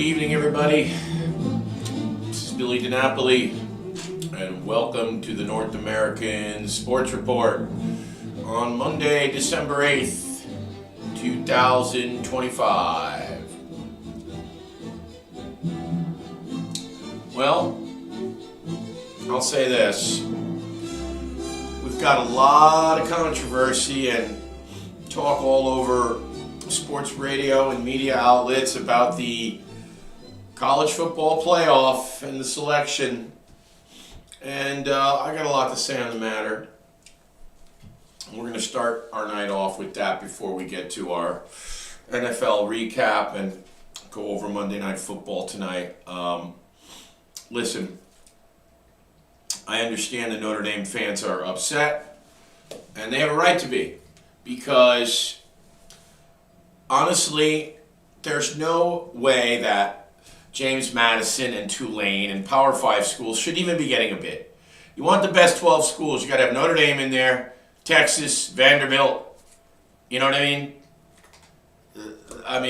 evening, everybody. This is Billy DiNapoli, and welcome to the North American Sports Report on Monday, December 8th, 2025. Well, I'll say this. We've got a lot of controversy and talk all over sports radio and media outlets about the college football playoff and the selection. And I got a lot to say on the matter. We're going to start our night off with that before we get to our NFL recap and go over Monday Night Football tonight. Listen, I understand the Notre Dame fans are upset, and they have a right to be, because honestly, there's no way that James Madison and Tulane and Power 5 schools should even be getting a bid. You want the best 12 schools, you got to have Notre Dame in there, Texas, Vanderbilt. You know what I mean?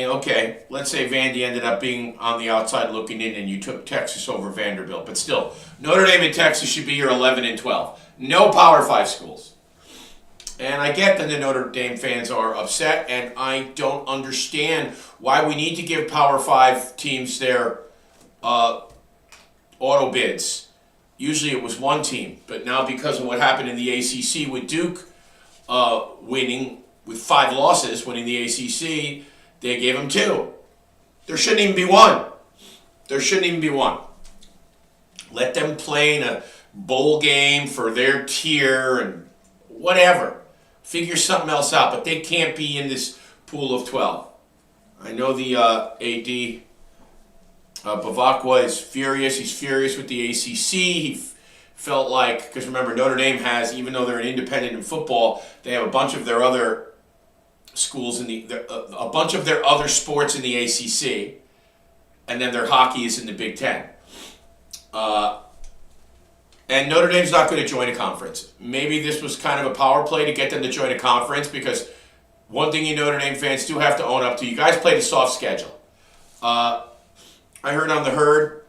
Okay, let's say Vandy ended up being on the outside looking in and you took Texas over Vanderbilt. But still, Notre Dame and Texas should be your 11 and 12. No Power 5 schools. And I get that the Notre Dame fans are upset, and I don't understand why we need to give Power 5 teams their auto bids. Usually it was one team, but now because of what happened in the ACC with Duke winning with 5 losses, winning the ACC, they gave them 2. There shouldn't even be one. There shouldn't even be one. Let them play in a bowl game for their tier and whatever. Figure something else out, but they can't be in this pool of 12. I know the AD, Bavakwa, is furious. He's furious with the ACC. He felt like, because remember, Notre Dame has, even though they're an independent in football, they have a bunch of their other schools a bunch of their other sports in the ACC, and then their hockey is in the Big Ten. And Notre Dame's not going to join a conference. Maybe this was kind of a power play to get them to join a conference, because one thing you Notre Dame fans do have to own up to, you guys played a soft schedule. I heard on the Herd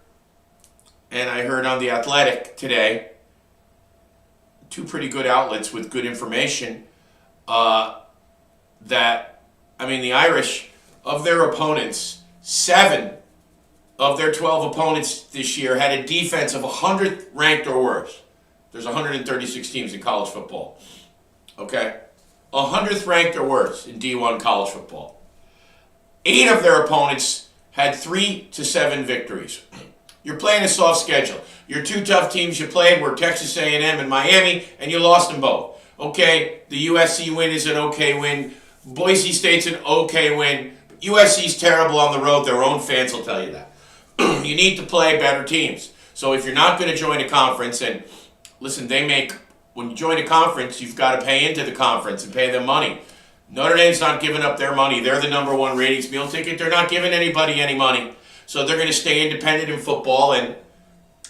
and I heard on the Athletic today, 2 pretty good outlets with good information, that the Irish, of their opponents, 7 of their 12 opponents this year had a defense of 100th ranked or worse. There's 136 teams in college football. Okay? 100th ranked or worse in D1 college football. 8 of their opponents had 3 to 7 victories. You're playing a soft schedule. Your 2 tough teams you played were Texas A&M and Miami, and you lost them both. Okay, the USC win is an okay win. Boise State's an okay win. USC's terrible on the road. Their own fans will tell you that. You need to play better teams. So if you're not going to join a conference, and listen, when you join a conference, you've got to pay into the conference and pay them money. Notre Dame's not giving up their money. They're the number 1 ratings meal ticket. They're not giving anybody any money. So they're going to stay independent in football, and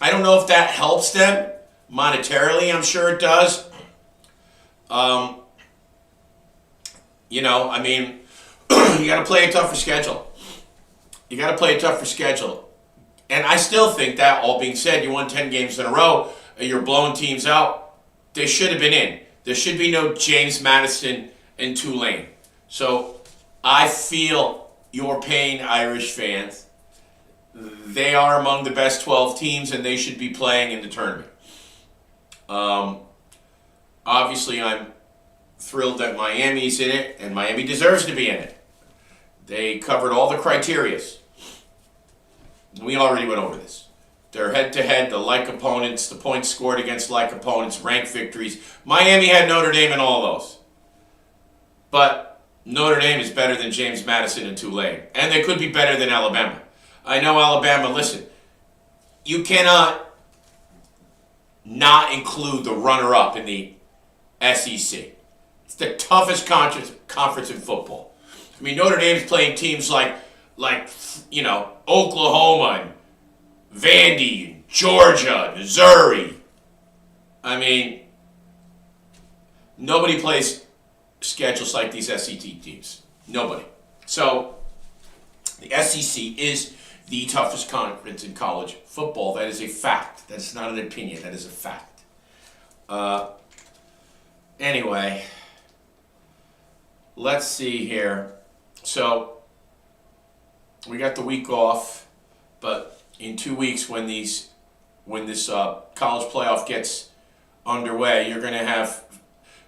I don't know if that helps them monetarily. I'm sure it does. You got to play a tougher schedule. And I still think that, all being said, you won 10 games in a row, you're blowing teams out. They should have been in. There should be no James Madison and Tulane. So I feel your pain, Irish fans. They are among the best 12 teams, and they should be playing in the tournament. Obviously, I'm thrilled that Miami's in it, and Miami deserves to be in it. They covered all the criterias. We already went over this. They're head-to-head, the like opponents, the points scored against like opponents, ranked victories. Miami had Notre Dame in all those. But Notre Dame is better than James Madison and Tulane. And they could be better than Alabama. I know Alabama, listen, you cannot not include the runner-up in the SEC. It's the toughest conference in football. Notre Dame's playing teams like Oklahoma and Vandy, and Georgia, Missouri. Nobody plays schedules like these SEC teams. Nobody. So the SEC is the toughest conference in college football. That is a fact. That's not an opinion. That is a fact. Anyway, let's see here. So we got the week off, but in 2 weeks when this college playoff gets underway, you're going to have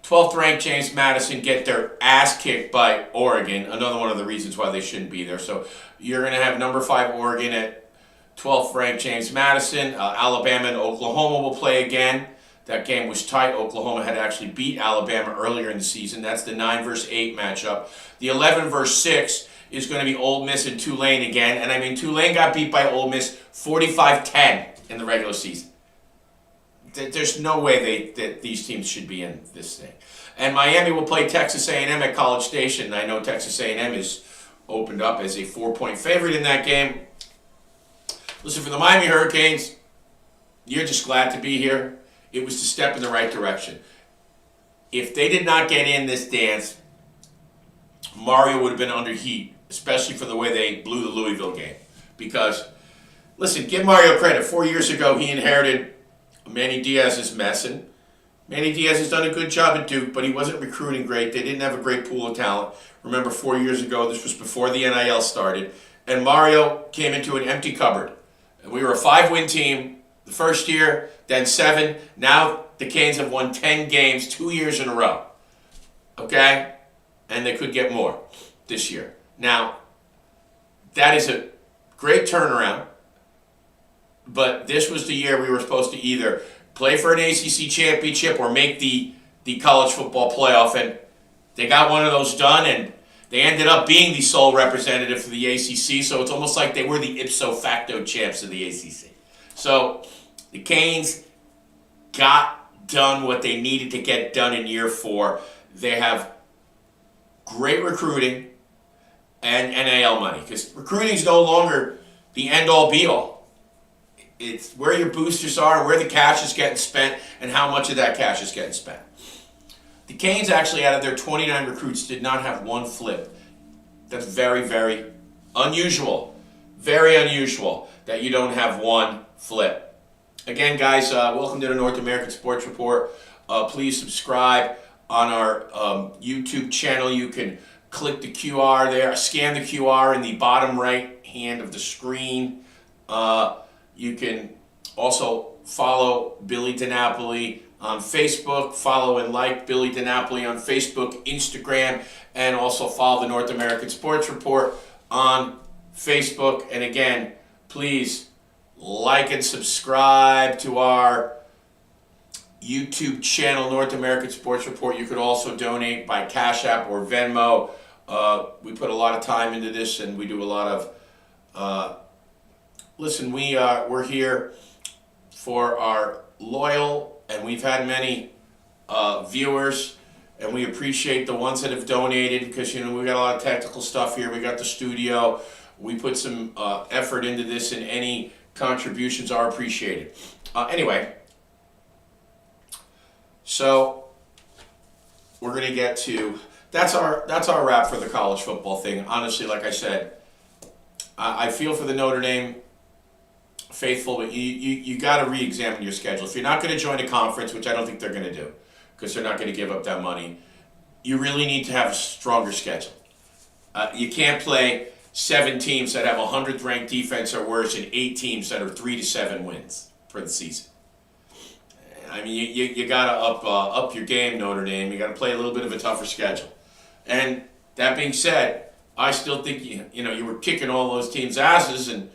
12th ranked James Madison get their ass kicked by Oregon. Another one of the reasons why they shouldn't be there. So you're going to have number 5 Oregon at 12th ranked James Madison. Alabama and Oklahoma will play again. That game was tight. Oklahoma had actually beat Alabama earlier in the season. That's the 9 versus 8 matchup. The 11 versus 6 is going to be Ole Miss and Tulane again. And I mean, Tulane got beat by Ole Miss 45-10 in the regular season. There's no way that these teams should be in this thing. And Miami will play Texas A&M at College Station. And I know Texas A&M is opened up as a 4-point favorite in that game. Listen, for the Miami Hurricanes, you're just glad to be here. It was a step in the right direction. If they did not get in this dance, Mario would have been under heat, especially for the way they blew the Louisville game. Because, listen, give Mario credit. 4 years ago, he inherited Manny Diaz's mess, and Manny Diaz has done a good job at Duke, but he wasn't recruiting great. They didn't have a great pool of talent. Remember, 4 years ago, this was before the NIL started, and Mario came into an empty cupboard. And we were a 5-win team the first year, then 7. Now the Canes have won 10 games 2 years in a row. Okay? And they could get more this year. Now, that is a great turnaround. But this was the year we were supposed to either play for an ACC championship or make the college football playoff. And they got one of those done, and they ended up being the sole representative for the ACC. So it's almost like they were the ipso facto champs of the ACC. So the Canes got done what they needed to get done in year 4. They have great recruiting and NIL money. Because recruiting is no longer the end-all, be-all. It's where your boosters are, where the cash is getting spent, and how much of that cash is getting spent. The Canes actually, out of their 29 recruits, did not have one flip. That's very, very unusual. Very unusual that you don't have one flip. Again, guys, welcome to the North American Sports Report. Please subscribe on our YouTube channel. You can click the QR there, scan the QR in the bottom right hand of the screen. You can also follow Billy DiNapoli on Facebook, follow and like Billy DiNapoli on Facebook, Instagram, and also follow the North American Sports Report on Facebook. And again, please like and subscribe to our YouTube channel, North American Sports Report. You could also donate by Cash App or Venmo. We put a lot of time into this, and we do a lot of... Listen, we're here for our loyal, and we've had many viewers, and we appreciate the ones that have donated because, you know, we got a lot of technical stuff here. We got the studio. We put some effort into this, and any contributions are appreciated. Anyway, so we're going to get to, that's our wrap for the college football thing. Honestly, like I said, I feel for the Notre Dame faithful, but you got to re-examine your schedule. If you're not going to join a conference, which I don't think they're going to do, because they're not going to give up that money, you really need to have a stronger schedule. You can't play 7 teams that have 100th ranked defense or worse, and 8 teams that are 3 to 7 wins for the season. I mean, you got to up your game, Notre Dame. You got to play a little bit of a tougher schedule. And that being said, I still think you were kicking all those teams' asses, and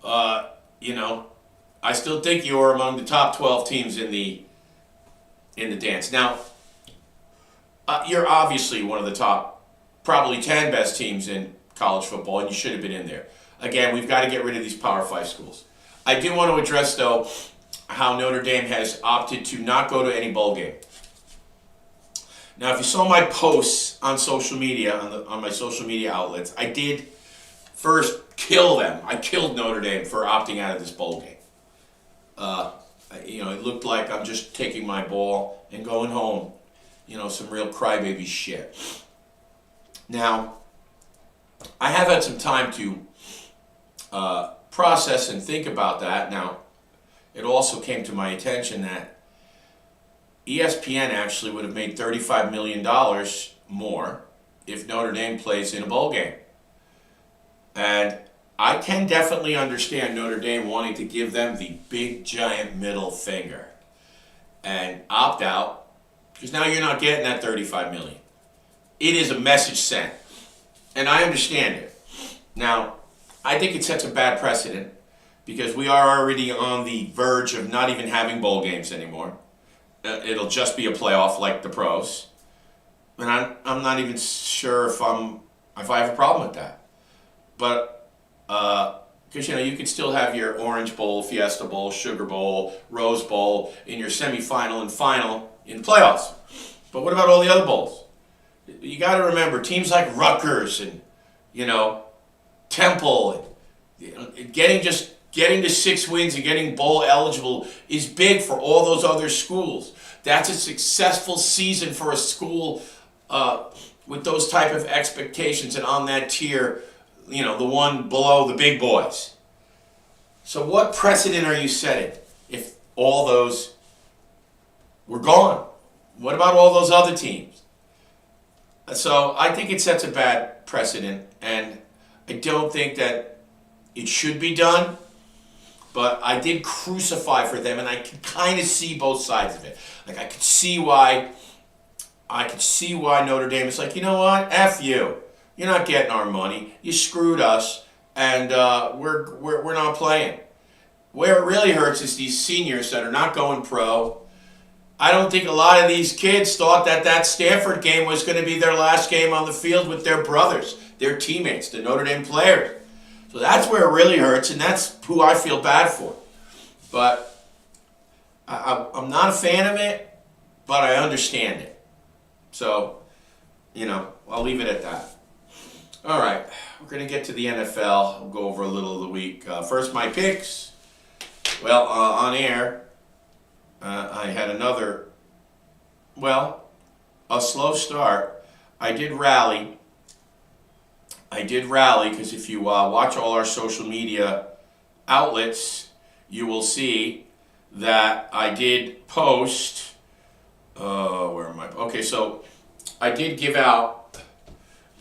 I still think you are among the top 12 teams in the dance. Now, you're obviously one of the top, probably 10 best teams in college football, and you should have been in there. Again, we've got to get rid of these Power 5 schools. I do want to address, though, how Notre Dame has opted to not go to any bowl game. Now, if you saw my posts on social media, on my social media outlets, I did first kill them. I killed Notre Dame for opting out of this bowl game. It looked like I'm just taking my ball and going home. Some real crybaby shit. Now, I have had some time to process and think about that. Now, it also came to my attention that ESPN actually would have made $35 million more if Notre Dame plays in a bowl game. And I can definitely understand Notre Dame wanting to give them the big giant middle finger and opt out, because now you're not getting that $35 million. It is a message sent, and I understand it. Now, I think it sets a bad precedent because we are already on the verge of not even having bowl games anymore. It'll just be a playoff like the pros, and I'm not even sure if I have a problem with that. But because you could still have your Orange Bowl, Fiesta Bowl, Sugar Bowl, Rose Bowl in your semifinal and final in playoffs. But what about all the other bowls? You got to remember teams like Rutgers and Temple, and getting to 6 wins and getting bowl eligible is big for all those other schools. That's a successful season for a school with those type of expectations and on that tier. The one below the big boys. So what precedent are you setting if all those were gone? What about all those other teams? So I think it sets a bad precedent, and I don't think that it should be done, but I did crucify for them, and I can kind of see both sides of it. Like, I could see why Notre Dame is like, you know what, F you. You're not getting our money. You screwed us, and we're not playing. Where it really hurts is these seniors that are not going pro. I don't think a lot of these kids thought that Stanford game was going to be their last game on the field with their brothers, their teammates, the Notre Dame players. So that's where it really hurts, and that's who I feel bad for. But I'm not a fan of it, but I understand it. So, I'll leave it at that. All right, we're going to get to the NFL. We'll go over a little of the week. First, my picks. Well, on air, I had a slow start. I did rally because if you watch all our social media outlets, you will see that I did post. Where am I? Okay, so I did give out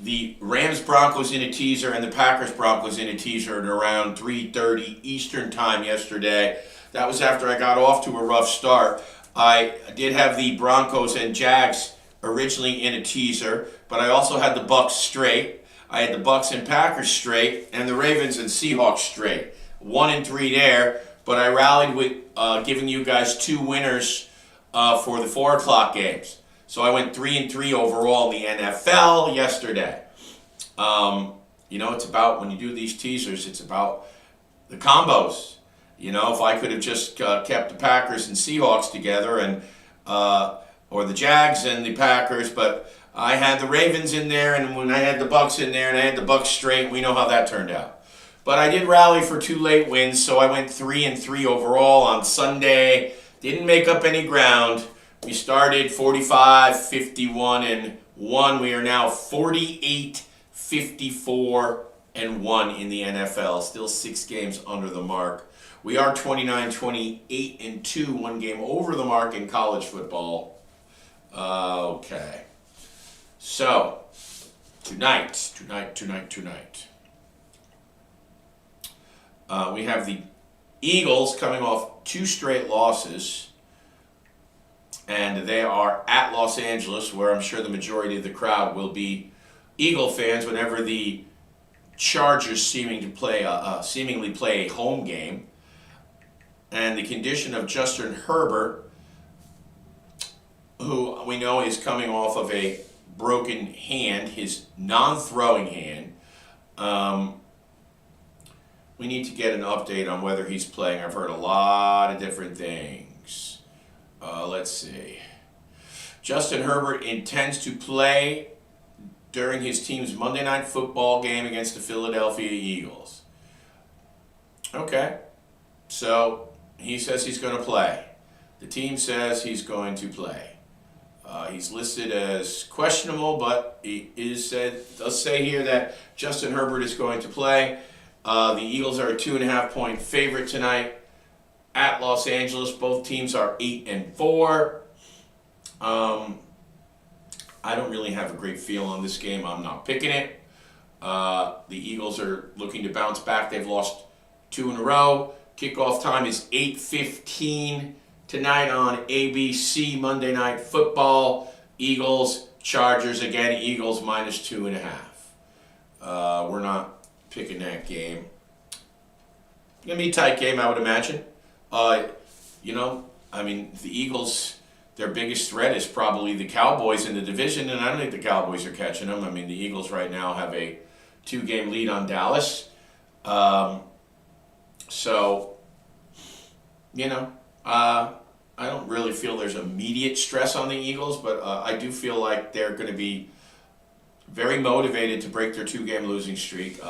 the Rams-Broncos in a teaser and the Packers-Broncos in a teaser at around 3:30 Eastern time yesterday. That was after I got off to a rough start. I did have the Broncos and Jags originally in a teaser, but I also had the Bucs straight. I had the Bucs and Packers straight, and the Ravens and Seahawks straight. 1 and 3 there, but I rallied with giving you guys 2 winners for the 4 o'clock games. So I went 3 and 3 overall in the NFL yesterday. It's about, when you do these teasers, it's about the combos. If I could have just kept the Packers and Seahawks together, and or the Jags and the Packers, but I had the Ravens in there, and when I had the Bucs in there, and I had the Bucs straight, we know how that turned out. But I did rally for 2 late wins, so I went 3 and 3 overall on Sunday. Didn't make up any ground. We started 45, 51, and 1. We are now 48, 54, and 1 in the NFL. Still 6 games under the mark. We are 29, 28, and 2, 1 game over the mark in college football. Okay. So, tonight. We have the Eagles coming off 2 straight losses. And they are at Los Angeles, where I'm sure the majority of the crowd will be Eagle fans whenever the Chargers seemingly play a home game. And the condition of Justin Herbert, who we know is coming off of a broken hand, his non-throwing hand. We need to get an update on whether he's playing. I've heard a lot of different things. Let's see. Justin Herbert intends to play during his team's Monday Night Football game against the Philadelphia Eagles. Okay. So he says he's going to play. The team says he's going to play. He's listed as questionable, but he does say here that Justin Herbert is going to play. The Eagles are a 2.5-point favorite tonight at Los Angeles. Both teams are 8-4. I don't really have a great feel on this game. I'm not picking it. The Eagles are looking to bounce back. They've lost 2 in a row. Kickoff time is 8:15 tonight on ABC Monday Night Football. Eagles, Chargers again. Eagles minus 2.5. We're not picking that game. It's going to be a tight game, I would imagine. The Eagles, their biggest threat is probably the Cowboys in the division, and I don't think the Cowboys are catching them. The Eagles right now have a 2-game lead on Dallas. I don't really feel there's immediate stress on the Eagles, but I do feel like they're going to be very motivated to break their 2-game losing streak.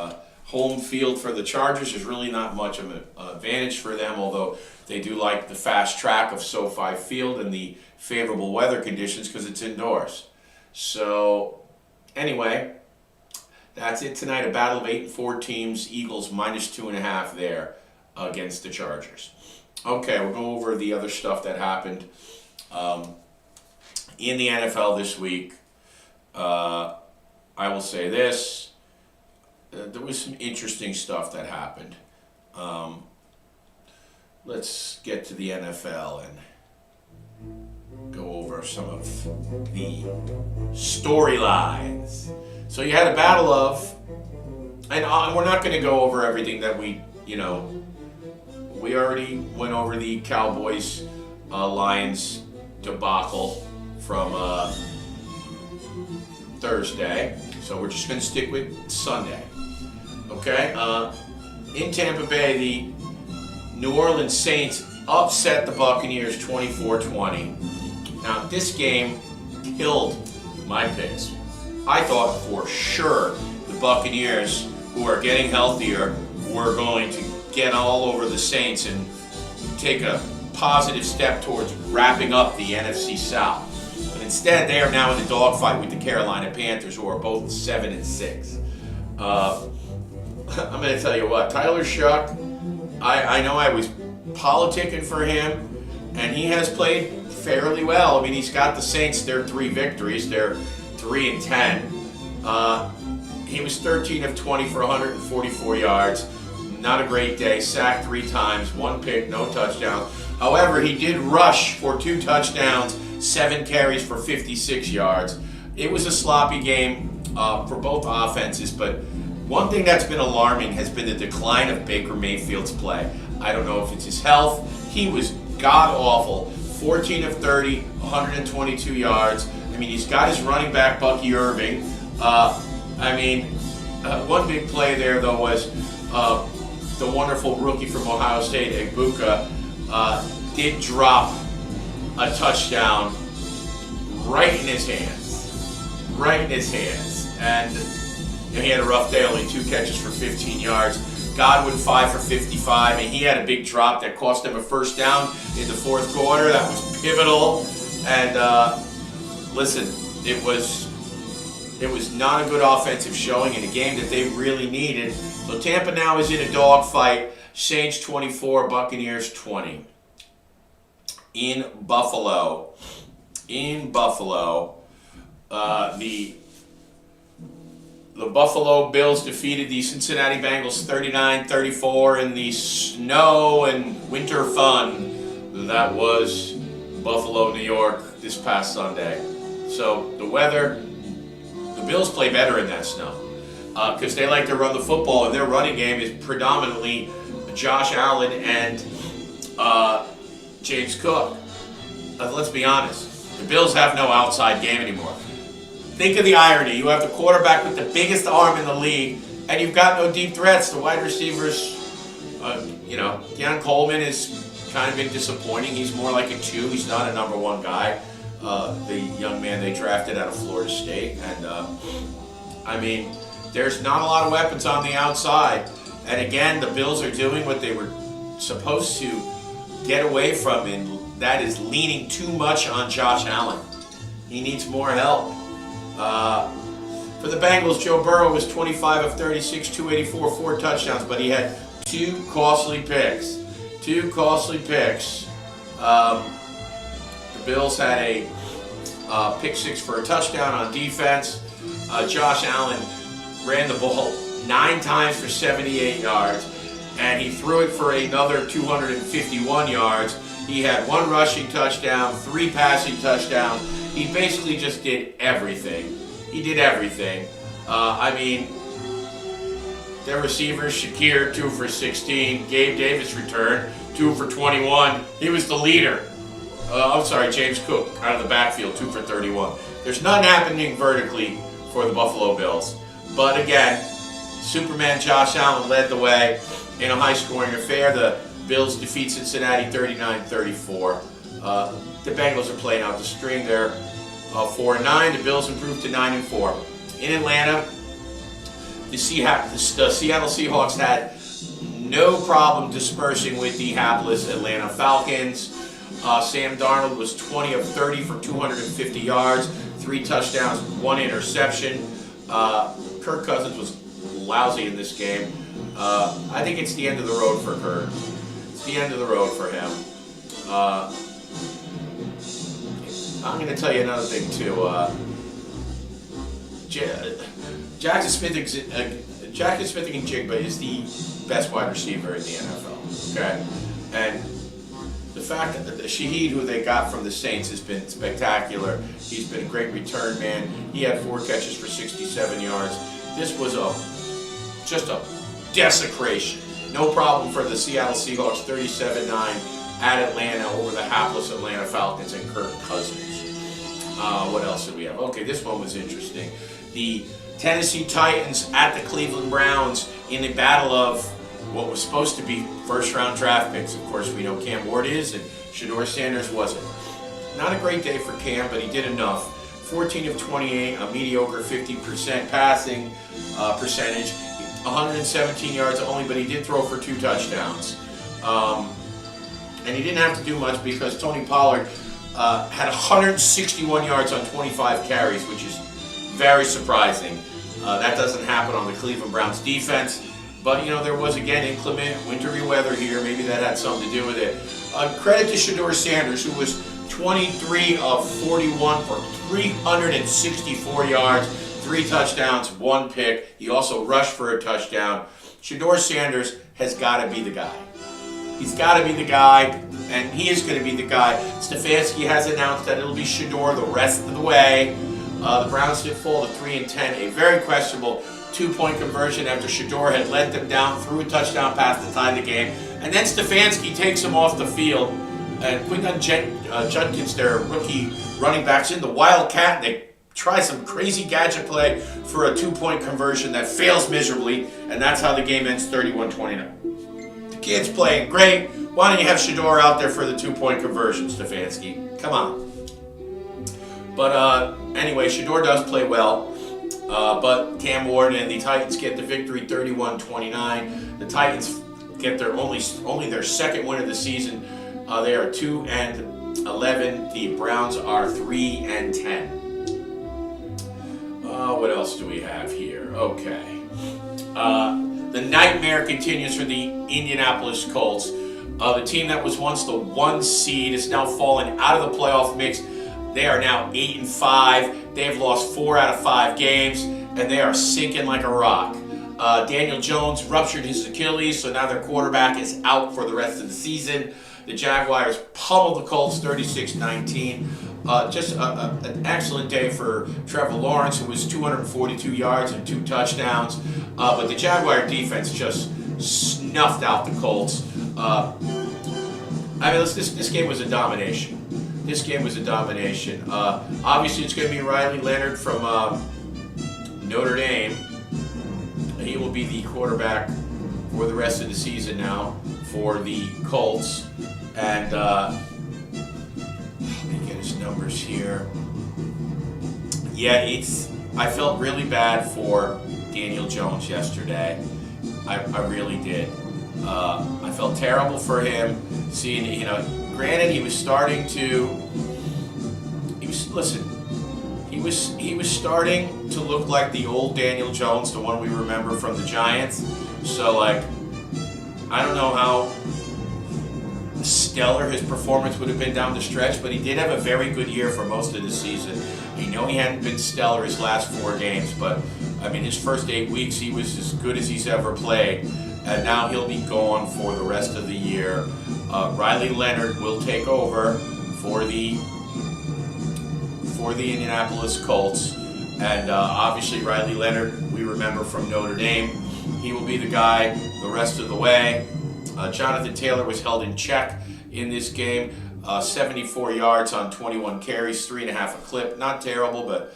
Home field for the Chargers is really not much of an advantage for them, although they do like the fast track of SoFi Field and the favorable weather conditions because it's indoors. So, anyway, that's it tonight. A battle of 8-4 teams. Eagles minus 2.5 there against the Chargers. Okay, we'll go over the other stuff that happened in the NFL this week. I will say this. There was some interesting stuff that happened. Let's get to the NFL and go over some of the storylines. So you had a battle of, and we're not going to go over everything that we already went over the Cowboys Lions debacle from Thursday. So we're just going to stick with Sunday. Okay? In Tampa Bay, the New Orleans Saints upset the Buccaneers 24-20. Now, this game killed my picks. I thought for sure the Buccaneers, who are getting healthier, were going to get all over the Saints and take a positive step towards wrapping up the NFC South. But instead, they are now in a dogfight with the Carolina Panthers, who are both 7-6. I'm going to tell you what, Tyler Shuck, I know I was politicking for him, and he has played fairly well. He's got the Saints, their 3 victories. They're 3-10. He was 13 of 20 for 144 yards. Not a great day. Sacked 3 times, 1 pick, no touchdowns. However, he did rush for 2 touchdowns, 7 carries for 56 yards. It was a sloppy game for both offenses, but one thing that's been alarming has been the decline of Baker Mayfield's play. I don't know if it's his health. He was god-awful. 14 of 30, 122 yards. He's got his running back, Bucky Irving. One big play there, though, was the wonderful rookie from Ohio State, Egbuka, did drop a touchdown right in his hands. And he had a rough day, only 2 catches for 15 yards. Godwin 5 for 55, and he had a big drop that cost them a first down in the 4th quarter. That was pivotal. And listen, it was not a good offensive showing in a game that they really needed. So Tampa now is in a dogfight. Saints 24, Buccaneers 20. In Buffalo, the Buffalo Bills defeated the Cincinnati Bengals 39-34 in the snow and winter fun that was Buffalo, New York this past Sunday. So the weather, the Bills play better in that snow because they like to run the football, and their running game is predominantly Josh Allen and James Cook. Let's be honest, the Bills have no outside game anymore. Think of the irony. You have the quarterback with the biggest arm in the league, and you've got no deep threats. The wide receivers, Deion Coleman has kind of been disappointing. He's more like a 2. He's not a number 1 guy. The young man they drafted out of Florida State. And, there's not a lot of weapons on the outside. And again, the Bills are doing what they were supposed to get away from, and that is leaning too much on Josh Allen. He needs more help. For the Bengals, Joe Burrow was 25 of 36, 284, 4 touchdowns, but he had 2 costly picks. 2 costly picks. The Bills had a pick 6 for a touchdown on defense. Josh Allen ran the ball 9 times for 78 yards, and he threw it for another 251 yards. He had 1 rushing touchdown, 3 passing touchdowns. He basically just did everything. He did everything. I mean, their receivers, Shakir, 2 for 16. Gabe Davis returned, 2 for 21. He was the leader. James Cook out of the backfield, 2 for 31. There's nothing happening vertically for the Buffalo Bills. But again, Superman Josh Allen led the way in a high-scoring affair. The Bills defeat Cincinnati 39-34. The Bengals are playing out the string. They're 4-9. The Bills improved to 9-4. In Atlanta, the Seattle Seahawks had no problem dispersing with the hapless Atlanta Falcons. Sam Darnold was 20 of 30 for 250 yards, 3 touchdowns, 1 interception. Kirk Cousins was lousy in this game. I think it's the end of the road for Kirk. It's the end of the road for him. I'm going to tell you another thing too. Jackson Smith-Njigba is the best wide receiver in the NFL. Okay, and the fact that the Shaheed, who they got from the Saints, has been spectacular. He's been a great return man. He had 4 catches for 67 yards. This was just a desecration. No problem for the Seattle Seahawks, 37-9 at Atlanta over the hapless Atlanta Falcons and Kirk Cousins. What else did we have? Okay, this one was interesting. The Tennessee Titans at the Cleveland Browns in the battle of what was supposed to be first-round draft picks. Of course, we know Cam Ward is, and Shedeur Sanders wasn't. Not a great day for Cam, but he did enough. 14 of 28, a mediocre 50% passing percentage. 117 yards only, but he did throw for 2 touchdowns. And he didn't have to do much because Tony Pollard had 161 yards on 25 carries, which is very surprising. That doesn't happen on the Cleveland Browns defense. But, you know, there was, again, inclement wintry weather here. Maybe that had something to do with it. Credit to Shedeur Sanders, who was 23 of 41 for 364 yards, 3 touchdowns, 1 pick. He also rushed for a touchdown. Shedeur Sanders has got to be the guy. He's got to be the guy, and he is going to be the guy. Stefanski has announced that it'll be Shedeur the rest of the way. The Browns did fall to 3-10, a very questionable 2-point conversion after Shedeur had led them down, threw a touchdown pass to tie the game. And then Stefanski takes him off the field. And Quinton Judkins, their rookie running backs, in the Wildcat. And they try some crazy gadget play for a 2-point conversion that fails miserably. And that's how the game ends 31-29. The kid's playing great. Why don't you have Shedeur out there for the 2-point conversion, Stefanski? Come on. But anyway, Shedeur does play well. But Cam Ward and the Titans get the victory 31-29. The Titans get their only their second win of the season. They are 2-11. The Browns are 3-10. What else do we have here? Okay. The nightmare continues for the Indianapolis Colts. The team that was once the 1 seed is now fallen out of the playoff mix. They are now 8-5. They have lost 4 out of 5 games, and they are sinking like a rock. Daniel Jones ruptured his Achilles, so now their quarterback is out for the rest of the season. The Jaguars pummeled the Colts 36-19. Just an excellent day for Trevor Lawrence, who was 242 yards and 2 touchdowns. But the Jaguar defense just snuffed out the Colts. This game was a domination. This game was a domination. Obviously, it's going to be Riley Leonard from Notre Dame. He will be the quarterback for the rest of the season now for the Colts. And let me get his numbers here. Yeah, I felt really bad for Daniel Jones yesterday. I really did. I felt terrible for him. Seeing, granted, he was he was starting to look like the old Daniel Jones, the one we remember from the Giants. So like, I don't know how stellar his performance would have been down the stretch, but he did have a very good year for most of the season. I know he hadn't been stellar his last 4 games, but I mean his first 8 weeks he was as good as he's ever played, and now he'll be gone for the rest of the year. Riley Leonard will take over for the Indianapolis Colts, and obviously Riley Leonard we remember from Notre Dame. He will be the guy the rest of the way. Jonathan Taylor was held in check in this game. 74 yards on 21 carries, 3.5 a clip. Not terrible, but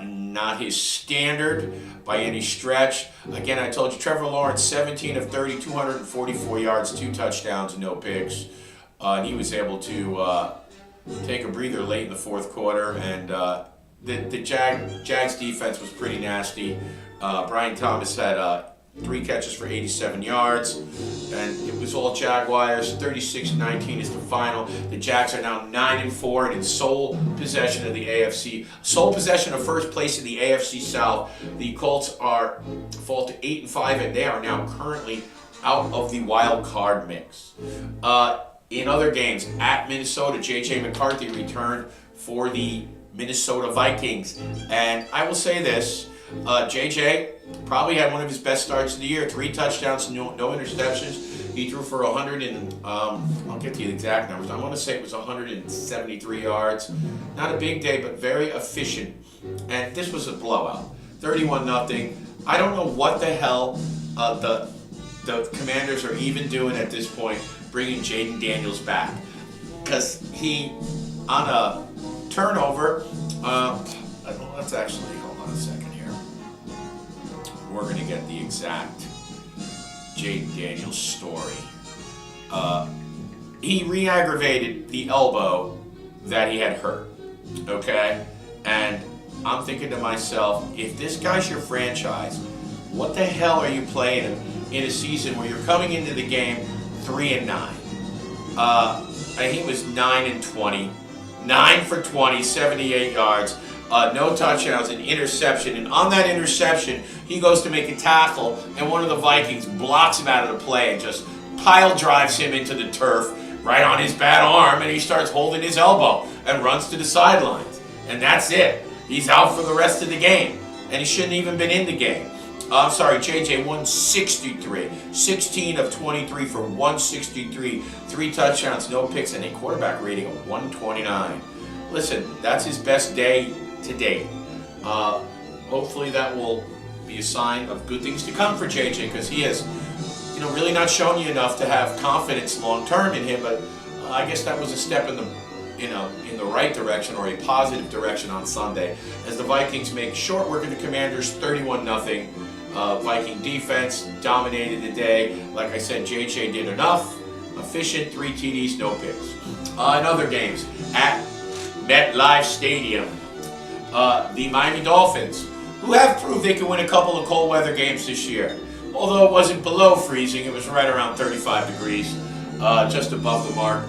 not his standard by any stretch. Again, I told you, Trevor Lawrence, 17 of 30, 244 yards, 2 touchdowns, no picks. And he was able to take a breather late in the fourth quarter. And the Jags defense was pretty nasty. Brian Thomas had 3 catches for 87 yards, and it was all Jaguars. 36-19 is the final. The Jags are now 9-4 and in sole possession of the AFC, sole possession of first place in the AFC South. The Colts fall to 8-5, and they are now currently out of the wild card mix. In other games, at Minnesota, J.J. McCarthy returned for the Minnesota Vikings, and I will say this. JJ probably had one of his best starts of the year. 3 touchdowns, no interceptions. He threw for 100 and I'll get to the exact numbers. I want to say it was 173 yards. Not a big day, but very efficient. And this was a blowout. 31-0. I don't know what the hell the Commanders are even doing at this point, bringing Jaden Daniels back, because he on a turnover. Let's actually hold on a second. We're going to get the exact Jaden Daniels story. He re-aggravated the elbow that he had hurt, okay? And I'm thinking to myself, if this guy's your franchise, what the hell are you playing him in a season where you're coming into the game 3-9? And he was 9-20, 9 for 20, 78 yards. No touchdowns, an interception, and on that interception, he goes to make a tackle, and one of the Vikings blocks him out of the play and just pile drives him into the turf right on his bad arm, and he starts holding his elbow and runs to the sidelines. And that's it. He's out for the rest of the game, and he shouldn't even been in the game. I'm sorry, JJ 163, 16 of 23 for 163, 3 touchdowns, no picks, and a quarterback rating of 129. Listen, that's his best day to date. Hopefully that will be a sign of good things to come for JJ, because he has, really not shown you enough to have confidence long term in him. But I guess that was a step in the right direction, or a positive direction on Sunday, as the Vikings make short work of the Commanders, 31-0. Viking defense dominated the day. Like I said, JJ did enough. Efficient, 3 TDs, no picks. In other games, at MetLife Stadium, the Miami Dolphins, who have proved they can win a couple of cold weather games this year. Although it wasn't below freezing, it was right around 35 degrees, just above the mark.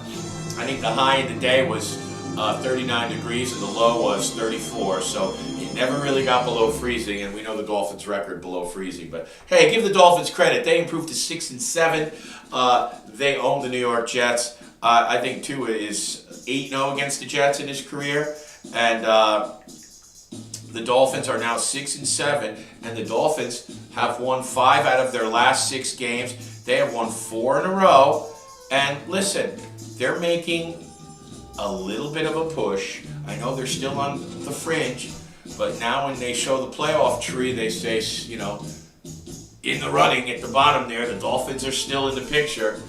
I think the high in the day was 39 degrees and the low was 34, so it never really got below freezing, and we know the Dolphins' record below freezing. But hey, give the Dolphins credit. They improved to 6-7. They own the New York Jets. I think Tua is 8-0 against the Jets in his career, and the Dolphins are now 6-7, and the Dolphins have won 5 out of their last 6 games. They have won 4 in a row, and listen, they're making a little bit of a push. I know they're still on the fringe, but now when they show the playoff tree, they say, in the running at the bottom there, the Dolphins are still in the picture.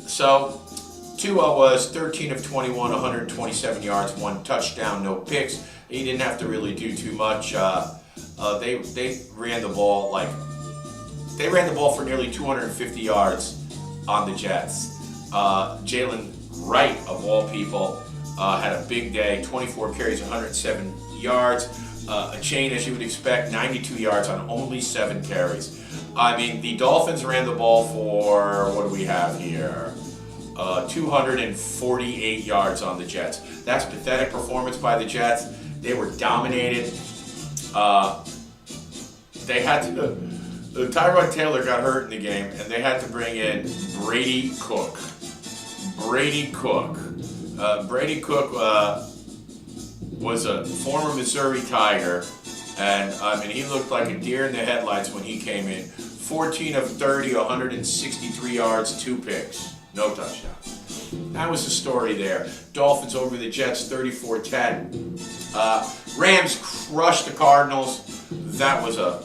So Tua was 13 of 21, 127 yards, 1 touchdown, no picks. He didn't have to really do too much. They ran the ball for nearly 250 yards on the Jets. Jalen Wright, of all people, had a big day. 24 carries, 107 yards. A chain, as you would expect, 92 yards on only 7 carries. I mean, the Dolphins ran the ball for, what do we have here? 248 yards on the Jets. That's pathetic performance by the Jets. They were dominated. They had to. Tyrod Taylor got hurt in the game, and they had to bring in Brady Cook. Brady Cook was a former Missouri Tiger, and he looked like a deer in the headlights when he came in. 14 of 30, 163 yards, 2 picks, no touchdowns. That was the story there. Dolphins over the Jets, 34-10. Rams crushed the Cardinals. That was a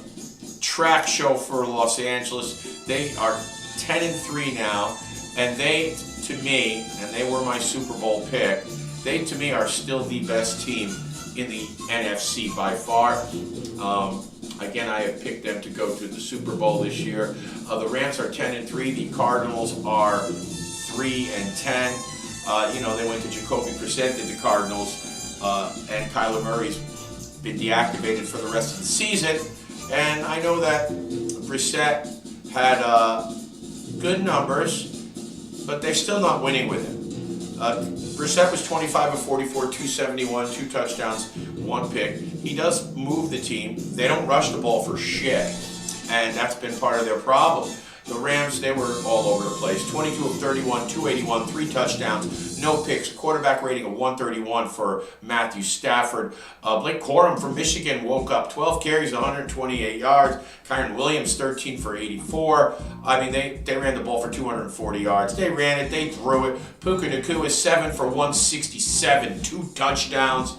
track show for Los Angeles. They are 10-3 now, and they, to me, and they were my Super Bowl pick, they, to me, are still the best team in the NFC by far. Again, I have picked them to go to the Super Bowl this year. The Rams are 10-3. The Cardinals are 3-10. They went to Jacoby Brissett to the Cardinals, and Kyler Murray's been deactivated for the rest of the season. And I know that Brissett had good numbers, but they're still not winning with him. Brissett was 25 of 44, 271, 2 touchdowns, 1 pick. He does move the team. They don't rush the ball for shit, and that's been part of their problem. The Rams, they were all over the place. 22 of 31, 281, 3 touchdowns, no picks. Quarterback rating of 131 for Matthew Stafford. Blake Corum from Michigan woke up. 12 carries, 128 yards. Kyron Williams, 13 for 84. They ran the ball for 240 yards. They ran it, they threw it. Puka Nacua, 7 for 167, 2 touchdowns.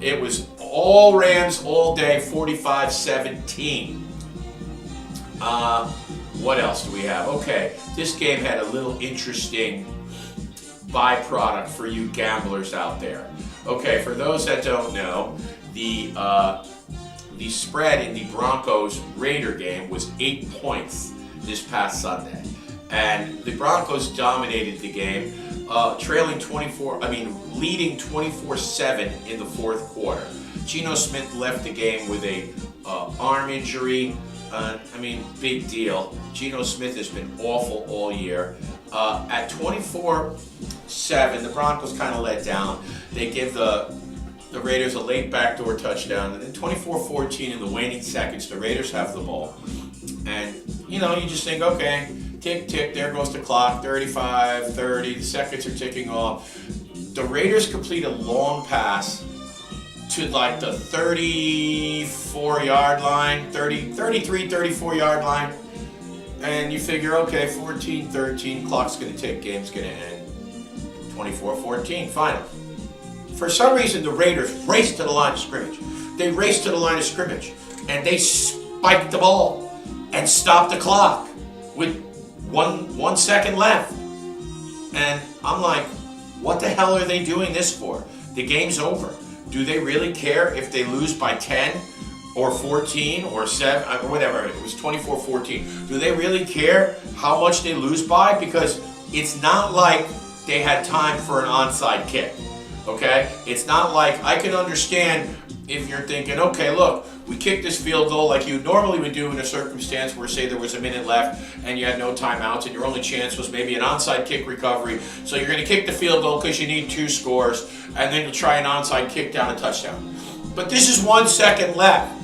It was all Rams all day, 45-17. What else do we have? Okay, this game had a little interesting byproduct for you gamblers out there. Okay, for those that don't know, the spread in the Broncos-Raider game was 8 points this past Sunday. And the Broncos dominated the game, leading 24-7 in the fourth quarter. Geno Smith left the game with a arm injury. Big deal. Geno Smith has been awful all year. At 24-7, the Broncos kind of let down. They give the Raiders a late backdoor touchdown, and then 24-14 in the waning seconds, the Raiders have the ball. And, you just think, okay, tick, tick, there goes the clock, 35, 30, the seconds are ticking off. The Raiders complete a long pass to like the 34-yard line, 33, 34-yard line, and you figure, okay, 14-13, clock's going to tick, game's going to end. 24-14, final. For some reason, the Raiders raced to the line of scrimmage. They raced to the line of scrimmage, and they spiked the ball and stopped the clock with one second left. And I'm like, what the hell are they doing this for? The game's over. Do they really care if they lose by 10 or 14 or 7 or whatever? It was 24-14. Do they really care how much they lose by? Because it's not like they had time for an onside kick, okay? It's not like, I can understand if you're thinking, okay, look, we kicked this field goal like you normally would do in a circumstance where, say, there was a minute left and you had no timeouts and your only chance was maybe an onside kick recovery. So you're going to kick the field goal because you need 2 scores, and then you'll try an onside kick down a touchdown. But this is 1 second left.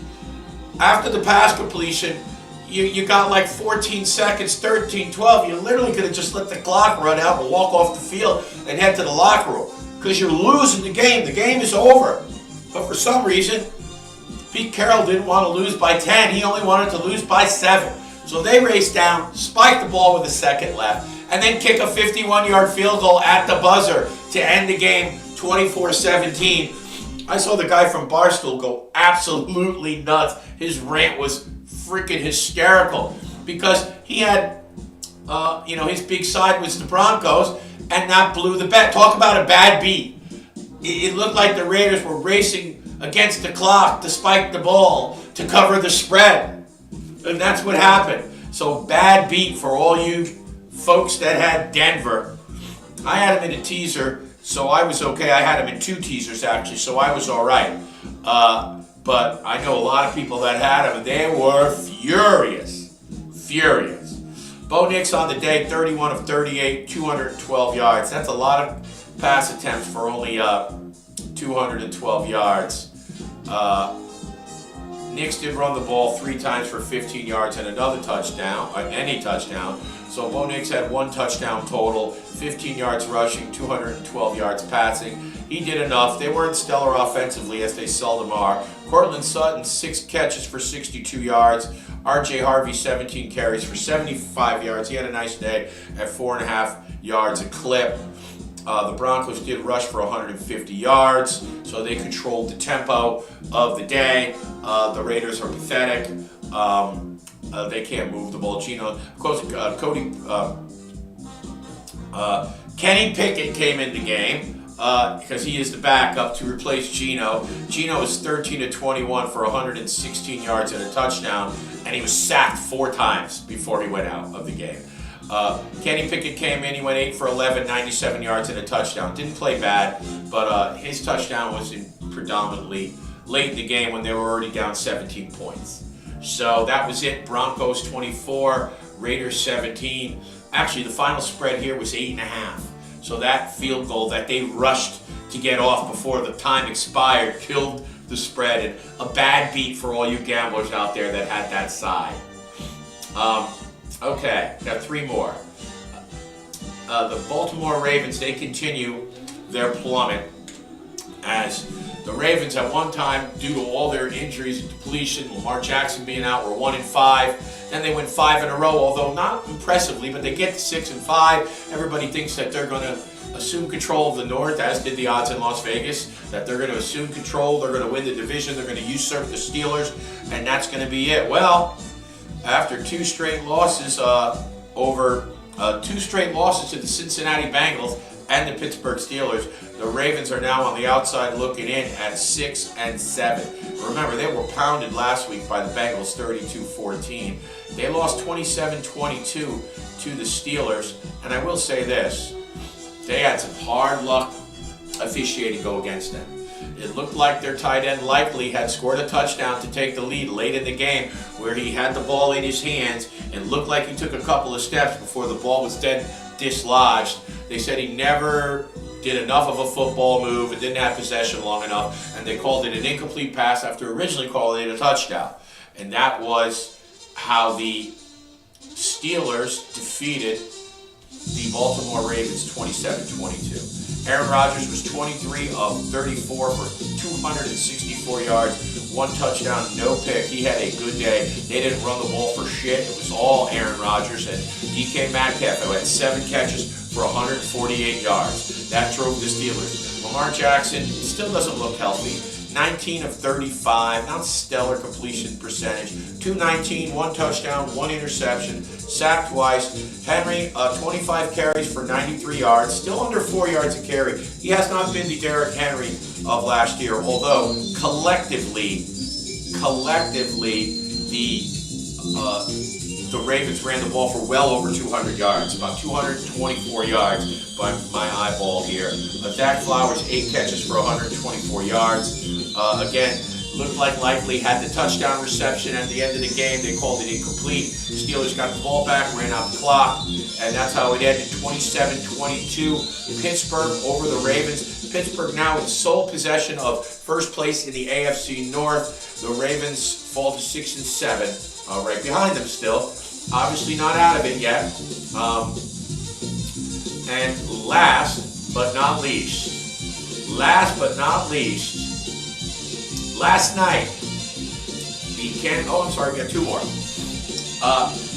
After the pass completion, you got like 14 seconds, 13, 12. You literally could have just let the clock run out and walk off the field and head to the locker room because you're losing the game. The game is over. But for some reason, Pete Carroll didn't want to lose by 10. He only wanted to lose by 7. So they raced down, spiked the ball with a second left, and then kick a 51-yard field goal at the buzzer to end the game 24-17. I saw the guy from Barstool go absolutely nuts. His rant was freaking hysterical because he had, his big side was the Broncos, and that blew the bet. Talk about a bad beat. It looked like the Raiders were racing against the clock to spike the ball to cover the spread. And that's what happened. So bad beat for all you folks that had Denver. I had him in a teaser, so I was okay. I had him in 2 teasers, actually, so I was all right. But I know a lot of people that had him, and they were furious. Furious. Bo Nix on the day, 31 of 38, 212 yards. That's a lot of pass attempts for only 212 yards. Nix did run the ball 3 times for 15 yards and another touchdown, any touchdown. So Bo Nix had 1 touchdown total, 15 yards rushing, 212 yards passing. He did enough. They weren't stellar offensively, as they seldom are. Cortland Sutton, 6 catches for 62 yards. R.J. Harvey, 17 carries for 75 yards. He had a nice day at 4.5 yards a clip. The Broncos did rush for 150 yards, so they controlled the tempo of the day. The Raiders are pathetic. They can't move the ball. Kenny Pickett came in the game because he is the backup to replace Geno. Geno was 13 of 21 for 116 yards and a touchdown, and he was sacked 4 times before he went out of the game. Kenny Pickett came in, he went 8 for 11, 97 yards and a touchdown. Didn't play bad, but his touchdown was predominantly late in the game when they were already down 17 points. So that was it. Broncos 24, Raiders 17. Actually, the final spread here was 8.5. So that field goal that they rushed to get off before the time expired killed the spread, and a bad beat for all you gamblers out there that had that side. Okay, got 3 more. The Baltimore Ravens, they continue their plummet, as the Ravens at one time, due to all their injuries and depletion, Lamar Jackson being out, were 1-5. Then they went 5 in a row, although not impressively, but they get to 6-5. Everybody thinks that they're going to assume control of the North, as did the odds in Las Vegas, that they're going to assume control, they're going to win the division, they're going to usurp the Steelers, and that's going to be it. Well, after 2 straight losses to the Cincinnati Bengals and the Pittsburgh Steelers, the Ravens are now on the outside looking in at 6-7. Remember, they were pounded last week by the Bengals 32-14. They lost 27-22 to the Steelers, and I will say this, they had some hard luck officiating go against them. It looked like their tight end likely had scored a touchdown to take the lead late in the game, where he had the ball in his hands and looked like he took a couple of steps before the ball was then dislodged. They said he never did enough of a football move and didn't have possession long enough, and they called it an incomplete pass after originally calling it a touchdown. And that was how the Steelers defeated the Baltimore Ravens 27-22. Aaron Rodgers was 23 of 34 for 264 yards, 1 touchdown, no pick. He had a good day. They didn't run the ball for shit. It was all Aaron Rodgers and DK Metcalf, who had 7 catches for 148 yards. That drove the Steelers. Lamar Jackson still doesn't look healthy. 19 of 35, not stellar completion percentage. 219, 1 touchdown, 1 interception, sacked twice. Henry, 25 carries for 93 yards, still under 4 yards a carry. He has not been the Derrick Henry of last year, although collectively, the Ravens ran the ball for well over 200 yards, about 224 yards by my eyeball here. Zach Flowers, 8 catches for 124 yards. Again, looked like likely had the touchdown reception at the end of the game. They called it incomplete. The Steelers got the ball back, ran out the clock, and that's how it ended. 27-22. Pittsburgh over the Ravens. Pittsburgh now in sole possession of first place in the AFC North. The Ravens fall to 6-7, right behind them still. Obviously not out of it yet. And last but not least, last night, we got 2 more.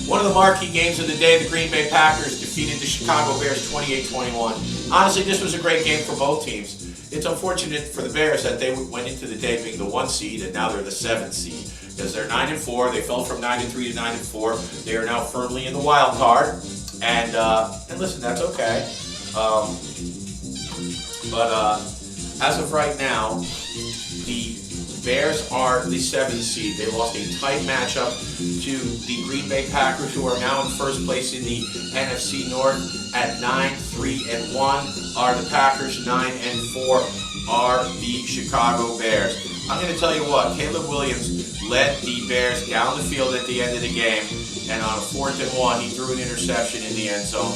One of the marquee games of the day, the Green Bay Packers defeated the Chicago Bears 28-21. Honestly, this was a great game for both teams. It's unfortunate for the Bears that they went into the day being the 1 seed and now they're the 7th seed. Because they're 9-4, they fell from 9-3 to 9-4. They are now firmly in the wild card, and listen, that's okay. But as of right now, the Bears are the 7th seed. They lost a tight matchup to the Green Bay Packers, who are now in first place in the NFC North at 9-3-1. Are the Packers 9-4? Are the Chicago Bears? I'm going to tell you what, Caleb Williams led the Bears down the field at the end of the game. and on a 4th and 1, he threw an interception in the end zone.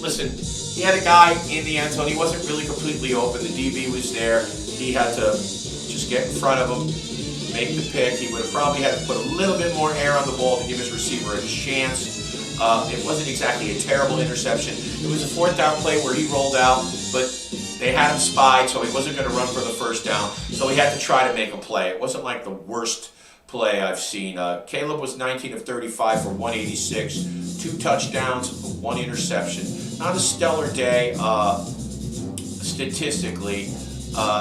Listen, he had a guy in the end zone. He wasn't really completely open. The DB was there. He had to just get in front of him, make the pick. He would have probably had to put a little bit more air on the ball to give his receiver a chance. It wasn't exactly a terrible interception. It was a 4th down play where he rolled out, but they had him spied, so he wasn't going to run for the 1st down. So he had to try to make a play. It wasn't like the worst play I've seen. Caleb was 19 of 35 for 186, 2 touchdowns, 1 interception. Not a stellar day statistically.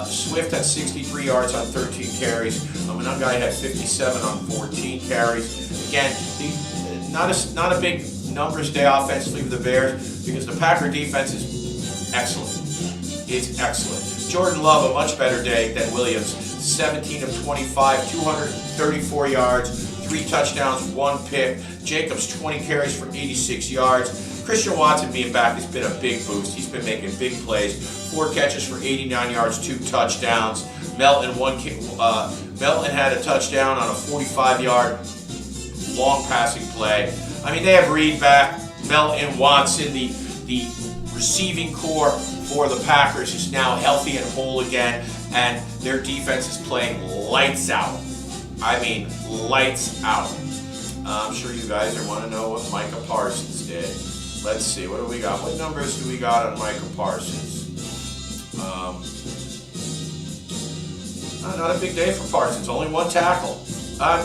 Swift had 63 yards on 13 carries. Another guy had 57 on 14 carries. Again, not a big numbers day offensively for the Bears because the Packer defense is excellent. It's excellent. Jordan Love, a much better day than Williams. 17 of 25, 234 yards, 3 touchdowns, 1 pick. Jacobs, 20 carries for 86 yards. Christian Watson being back has been a big boost. He's been making big plays. 4 catches for 89 yards, 2 touchdowns. Melton had a touchdown on a 45-yard long passing play. I mean, they have Reed back. Melton, Watson, the receiving core for the Packers is now healthy and whole again, and their defense is playing lights out. I mean, lights out. I'm sure you guys are want to know what Micah Parsons did. Let's see, what do we got? What numbers do we got on Micah Parsons? Not a big day for Parsons, only 1 tackle.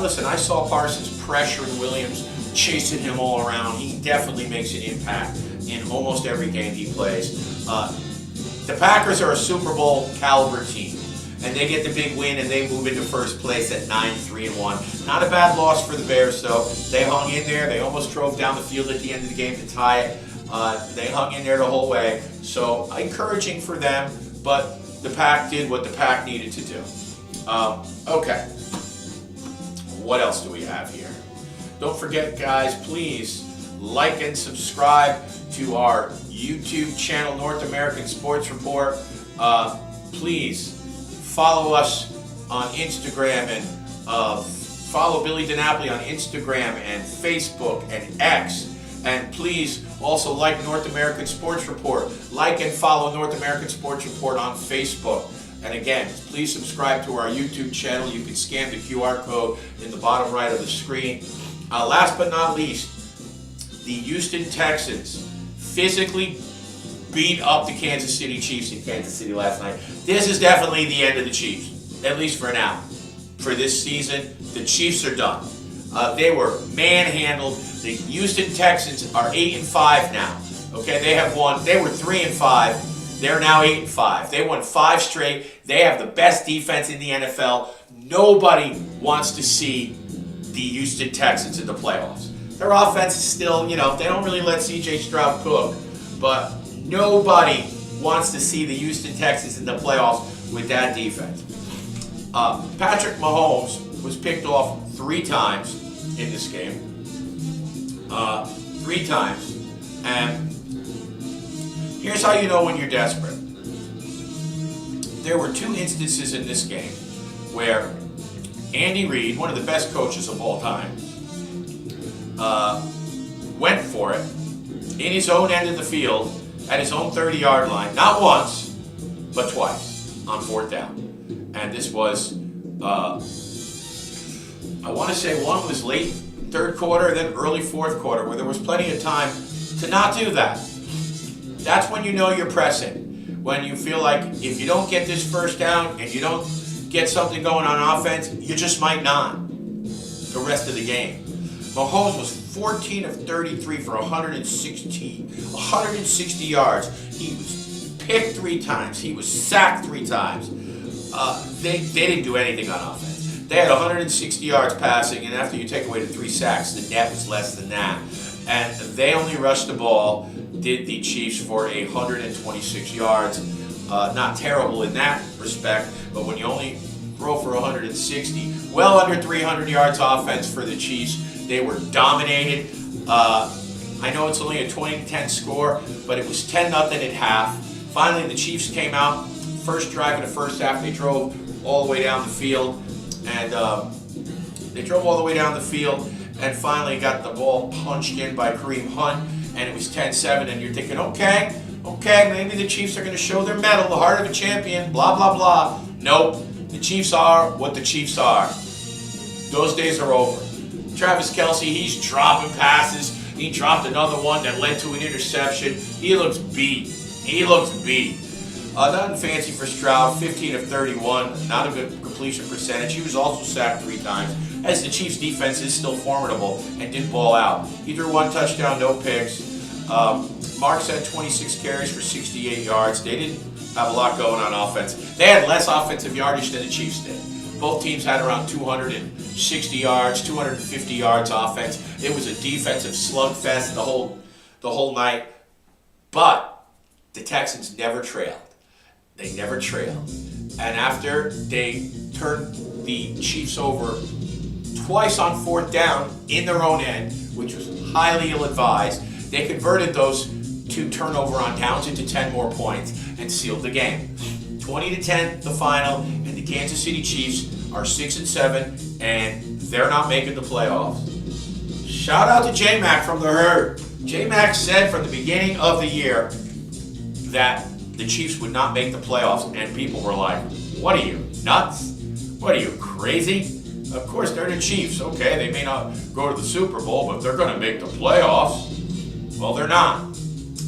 Listen, I saw Parsons pressuring Williams, chasing him all around. He definitely makes an impact in almost every game he plays. The Packers are a Super Bowl caliber team, and they get the big win and they move into first place at 9-3-1. Not a bad loss for the Bears, though. They hung in there. They almost drove down the field at the end of the game to tie it. They hung in there the whole way. So encouraging for them, but the Pack did what the Pack needed to do. Okay. What else do we have here? Don't forget, guys, please like and subscribe to our YouTube channel, North American Sports Report. Please follow us on Instagram and follow Billy DiNapoli on Instagram and Facebook and X. And please also like North American Sports Report. Like and follow North American Sports Report on Facebook. And again, please subscribe to our YouTube channel. You can scan the QR code in the bottom right of the screen. Last but not least, the Houston Texans physically beat up the Kansas City Chiefs in Kansas City last night. This is definitely the end of the Chiefs, at least for now. For this season, the Chiefs are done. They were manhandled. The Houston Texans are 8-5 now. Okay, they have won. They were 3-5. They're now 8-5. They won 5 straight. They have the best defense in the NFL. Nobody wants to see the Houston Texans in the playoffs. Their offense is still, they don't really let C.J. Stroud cook, but nobody wants to see the Houston Texans in the playoffs with that defense. Patrick Mahomes was picked off 3 times in this game. 3 times. And here's how you know when you're desperate. There were 2 instances in this game where Andy Reid, one of the best coaches of all time, went for it in his own end of the field at his own 30-yard line, not once, but twice on 4th down. And this was, I want to say one was late 3rd quarter, then early 4th quarter, where there was plenty of time to not do that. That's when you know you're pressing. When you feel like if you don't get this 1st down and you don't get something going on offense, you just might not the rest of the game. Mahomes was 14 of 33 for 160 yards. He was picked 3 times. He was sacked 3 times. They didn't do anything on offense. They had 160 yards passing, and after you take away the 3 sacks, the net was less than that. And they only rushed the ball, did the Chiefs, for 126 yards. Not terrible in that respect, but when you only throw for 160, well under 300 yards offense for the Chiefs. They were dominated. I know it's only a 20-10 score, but it was 10-0 at half. Finally, the Chiefs came out. First drive in the first half, they drove all the way down the field. And and finally got the ball punched in by Kareem Hunt, and it was 10-7, and you're thinking, okay, maybe the Chiefs are going to show their mettle, the heart of a champion, blah, blah, blah. Nope, the Chiefs are what the Chiefs are. Those days are over. Travis Kelce, he's dropping passes. He dropped another one that led to an interception. He looks beat. Nothing fancy for Stroud, 15 of 31, not a good completion percentage. He was also sacked 3 times, as the Chiefs' defense is still formidable and didn't ball out. He threw 1 touchdown, no picks. Marks had 26 carries for 68 yards. They didn't have a lot going on offense. They had less offensive yardage than the Chiefs did. Both teams had around 260 yards, 250 yards offense. It was a defensive slugfest the whole night. But the Texans never trailed. They never trailed. And after they turned the Chiefs over twice on 4th down in their own end, which was highly ill-advised, they converted those 2 turnover on downs into 10 more points and sealed the game. 20-10, the final, and the Kansas City Chiefs are 6-7, and they're not making the playoffs. Shout out to J-Mac from the Herd. J-Mac said from the beginning of the year that the Chiefs would not make the playoffs, and people were like, what are you, nuts? What are you, crazy? Of course, they're the Chiefs. Okay, they may not go to the Super Bowl, but they're going to make the playoffs. Well, they're not.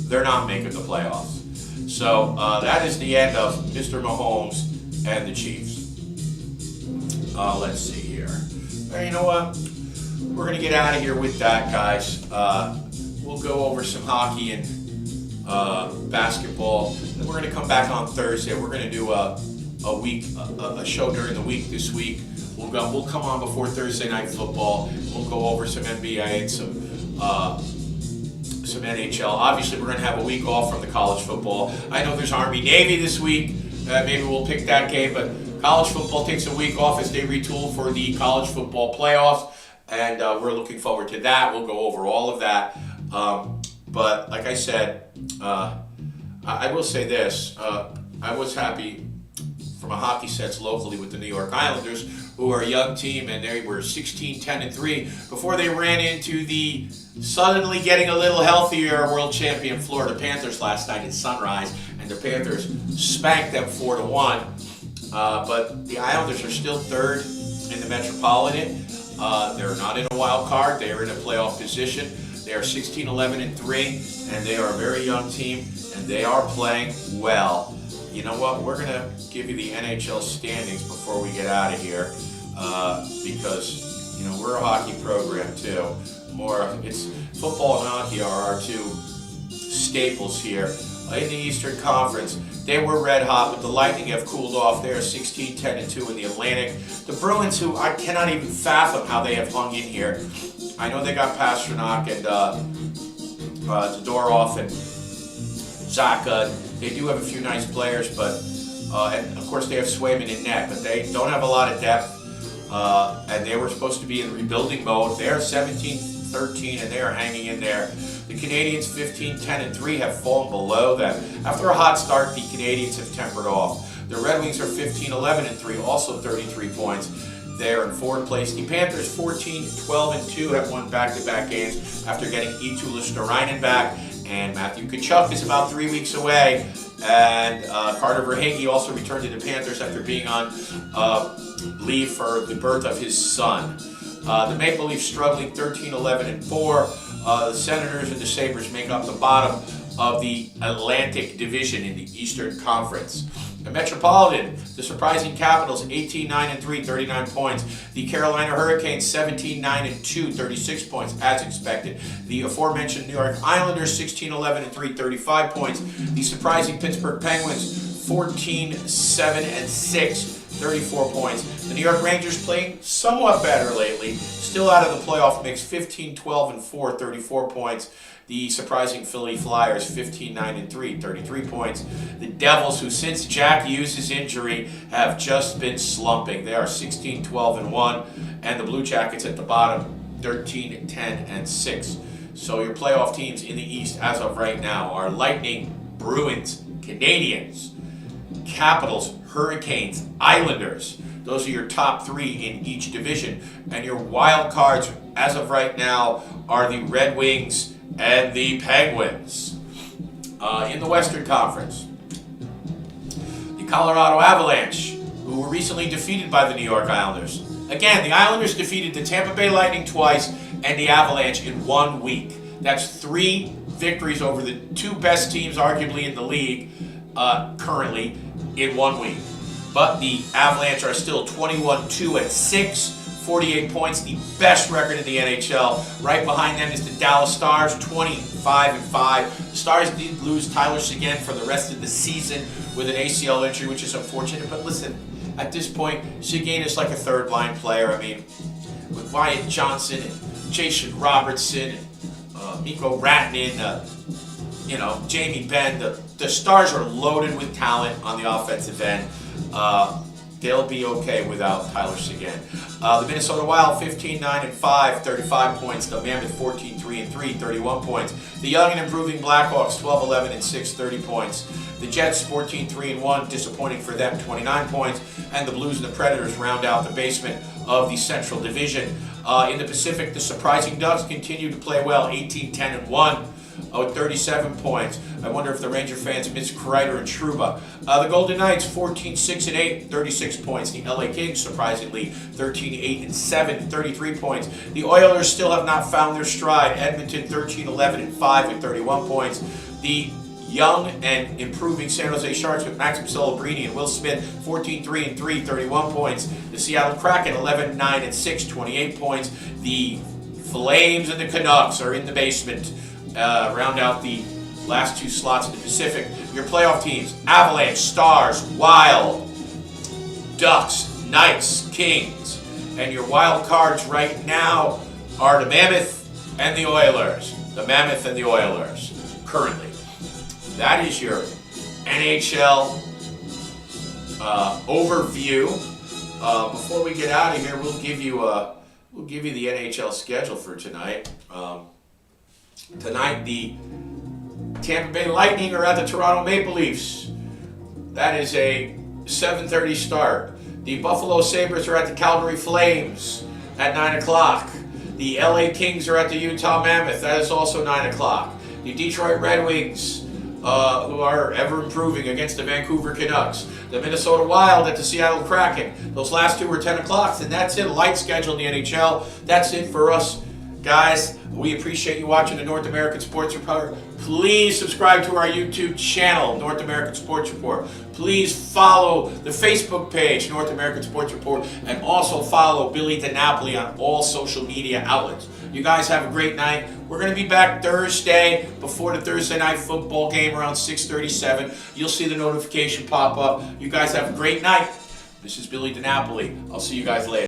They're not making the playoffs. So that is the end of Mr. Mahomes and the Chiefs. Let's see here. You know what? We're going to get out of here with that, guys. We'll go over some hockey and basketball. Then we're going to come back on Thursday. We're going to do a show during the week this week. We'll come on before Thursday Night Football. We'll go over some NBA and some NHL. Obviously, we're going to have a week off from the college football. I know there's Army-Navy this week. Maybe we'll pick that game, but college football takes a week off as they retool for the college football playoffs, and we're looking forward to that. We'll go over all of that. But like I said, I will say this. I was happy from a hockey sense locally with the New York Islanders, who are a young team, and they were 16-10-3 before they ran into the suddenly getting a little healthier world champion Florida Panthers last night at Sunrise, and the Panthers spanked them 4-1. But the Islanders are still 3rd in the Metropolitan. They're not in a wild card. They are in a playoff position. They are 16-11-3, and they are a very young team, and they are playing well. You know what? We're going to give you the NHL standings before we get out of here, because, you know, we're a hockey program too. It's football and hockey are our 2 staples here. In the Eastern Conference, they were red hot, but the Lightning have cooled off. They are 16-10-2 in the Atlantic. The Bruins, who I cannot even fathom how they have hung in here. I know they got Pasternak and Zadorov and Zaka. They do have a few nice players, but and of course they have Swayman in net, but they don't have a lot of depth. And they were supposed to be in rebuilding mode. They're 17-13, and they are hanging in there. The Canadiens, 15-10-3, have fallen below them. After a hot start, the Canadiens have tempered off. The Red Wings are 15-11-3, also 33 points. They're in 4th place. The Panthers, 14-12-2, have won back-to-back games after getting Eetu Luostarinen back. And Matthew Tkachuk is about 3 weeks away. And Carter Verhaeghe also returned to the Panthers after being on leave for the birth of his son. The Maple Leafs struggling 13-11-4. The Senators and the Sabres make up the bottom of the Atlantic Division in the Eastern Conference. The Metropolitan, the surprising Capitals, 18-9-3, 39 points. The Carolina Hurricanes, 17-9-2, 36 points, as expected. The aforementioned New York Islanders, 16-11-3, 35 points. The surprising Pittsburgh Penguins, 14-7-6, 34 points. The New York Rangers playing somewhat better lately, still out of the playoff mix, 15-12-4, 34 points. The surprising Philly Flyers, 15-9-3, 33 points. The Devils, who since Jack Hughes' injury have just been slumping. They are 16-12-1. And the Blue Jackets at the bottom, 13-10-6. So your playoff teams in the East as of right now are Lightning, Bruins, Canadiens, Capitals, Hurricanes, Islanders, Those are your top three in each division. And your wild cards, as of right now, are the Red Wings and the Penguins. In the Western Conference, the Colorado Avalanche, who were recently defeated by the New York Islanders. Again, the Islanders defeated the Tampa Bay Lightning twice and the Avalanche in 1 week. That's 3 victories over the 2 best teams arguably in the league currently in 1 week. But the Avalanche are still 21-2-6, 48 points, the best record in the NHL. Right behind them is the Dallas Stars, 25-5. The Stars did lose Tyler Seguin for the rest of the season with an ACL injury, which is unfortunate. But listen, at this point, Seguin is like a third-line player. I mean, with Wyatt Johnson and Jason Robertson and Mikko Rantanen, Jamie Benn, the Stars are loaded with talent on the offensive end. They'll be okay without Tyler Seguin. The Minnesota Wild, 15-9-5, 35 points. The Mammoth, 14-3-3, 31 points. The young and improving Blackhawks, 12-11-6, 30 points. The Jets, 14-3-1, disappointing for them, 29 points. And the Blues and the Predators round out the basement of the Central Division. In the Pacific, the surprising Ducks continue to play well, 18-10-1. With 37 points. I wonder if the Ranger fans miss Kreider and Trouba. The Golden Knights, 14-6-8, 36 points. The LA Kings, surprisingly, 13-8-7, 33 points. The Oilers still have not found their stride. Edmonton, 13-11-5 with 31 points. The young and improving San Jose Sharks with Maxim Celebrini and Will Smith, 14-3-3, 31 points. The Seattle Kraken, 11-9-6, 28 points. The Flames and the Canucks are in the basement. Round out the last 2 slots in the Pacific. Your playoff teams: Avalanche, Stars, Wild, Ducks, Knights, Kings. And your wild cards right now are the Mammoth and the Oilers. The Mammoth and the Oilers, currently. That is your NHL overview. Before we get out of here, we'll give you the NHL schedule for tonight. Tonight, the Tampa Bay Lightning are at the Toronto Maple Leafs. That is a 7:30 start. The Buffalo Sabres are at the Calgary Flames at 9 o'clock. The LA Kings are at the Utah Mammoth. That is also 9 o'clock. The Detroit Red Wings, who are ever improving, against the Vancouver Canucks. The Minnesota Wild at the Seattle Kraken. Those last 2 were 10 o'clock, and that's it. Light schedule in the NHL. That's it for us, guys. We appreciate you watching the North American Sports Report. Please subscribe to our YouTube channel, North American Sports Report. Please follow the Facebook page, North American Sports Report, and also follow Billy DiNapoli on all social media outlets. You guys have a great night. We're going to be back Thursday before the Thursday night football game around 6:37. You'll see the notification pop up. You guys have a great night. This is Billy DiNapoli. I'll see you guys later.